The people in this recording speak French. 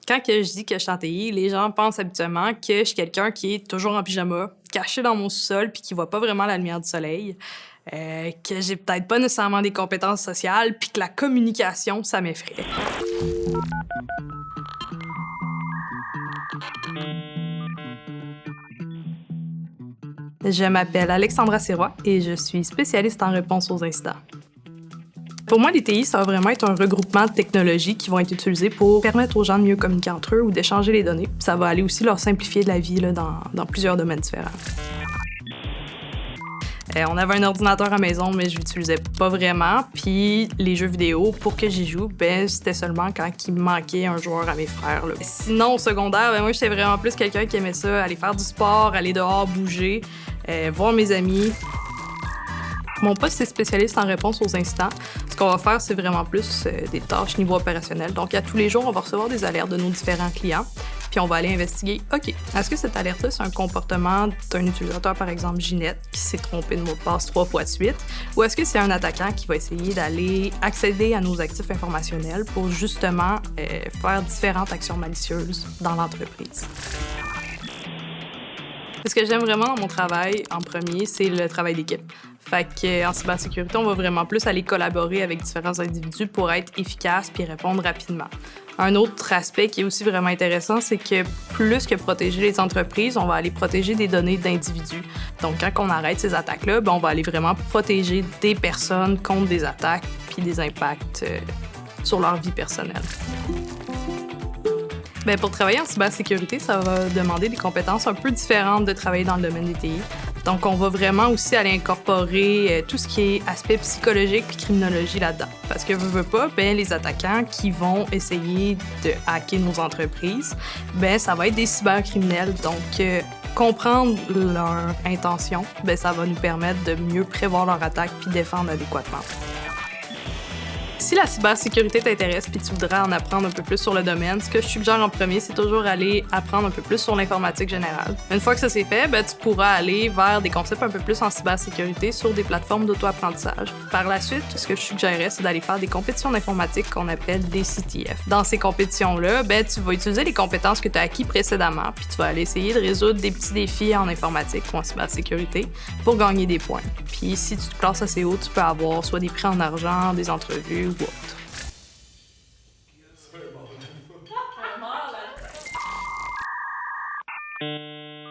Quand que je dis que je suis en TI, les gens pensent habituellement que je suis quelqu'un qui est toujours en pyjama, caché dans mon sous-sol puis qui voit pas vraiment la lumière du soleil, que j'ai peut-être pas nécessairement des compétences sociales puis que la communication, ça m'effraie. Je m'appelle Alexandra Sirois et je suis spécialiste en réponse aux incidents. Pour moi, les TI, ça va vraiment être un regroupement de technologies qui vont être utilisées pour permettre aux gens de mieux communiquer entre eux ou d'échanger les données. Ça va aller aussi leur simplifier la vie là, dans plusieurs domaines différents. On avait un ordinateur à la maison, mais je l'utilisais pas vraiment. Puis les jeux vidéo, pour que j'y joue, c'était seulement quand il me manquait un joueur à mes frères. Là. Sinon, au secondaire, moi, j'étais vraiment plus quelqu'un qui aimait ça, aller faire du sport, aller dehors, bouger, voir mes amis. Mon poste est spécialiste en réponse aux incidents. Ce qu'on va faire, c'est vraiment plus des tâches niveau opérationnel. Donc, à tous les jours, on va recevoir des alertes de nos différents clients. Puis, on va aller investiguer, OK, est-ce que cette alerte-là, c'est un comportement d'un utilisateur, par exemple Ginette, qui s'est trompé de mot de passe 3 fois de suite? Ou est-ce que c'est un attaquant qui va essayer d'aller accéder à nos actifs informationnels pour justement faire différentes actions malicieuses dans l'entreprise? Ce que j'aime vraiment dans mon travail, en premier, c'est le travail d'équipe. Fait qu'en cybersécurité, on va vraiment plus aller collaborer avec différents individus pour être efficace puis répondre rapidement. Un autre aspect qui est aussi vraiment intéressant, c'est que plus que protéger les entreprises, on va aller protéger des données d'individus. Donc, quand on arrête ces attaques-là, on va aller vraiment protéger des personnes contre des attaques puis des impacts sur leur vie personnelle. Pour travailler en cybersécurité, ça va demander des compétences un peu différentes de travailler dans le domaine des TI. Donc, on va vraiment aussi aller incorporer tout ce qui est aspect psychologique puis criminologie là-dedans. Parce que, veux pas, les attaquants qui vont essayer de hacker nos entreprises, ça va être des cybercriminels. Donc, comprendre leur intention, ça va nous permettre de mieux prévoir leur attaque puis défendre adéquatement. Si la cybersécurité t'intéresse puis tu voudrais en apprendre un peu plus sur le domaine, ce que je suggère en premier, c'est toujours aller apprendre un peu plus sur l'informatique générale. Une fois que ça c'est fait, tu pourras aller vers des concepts un peu plus en cybersécurité sur des plateformes d'auto-apprentissage. Par la suite, ce que je suggérerais, c'est d'aller faire des compétitions d'informatique qu'on appelle des CTF. Dans ces compétitions-là, tu vas utiliser les compétences que tu as acquises précédemment puis tu vas aller essayer de résoudre des petits défis en informatique ou en cybersécurité pour gagner des points. Puis si tu te classes assez haut, tu peux avoir soit des prix en argent, des entrevues ou autre.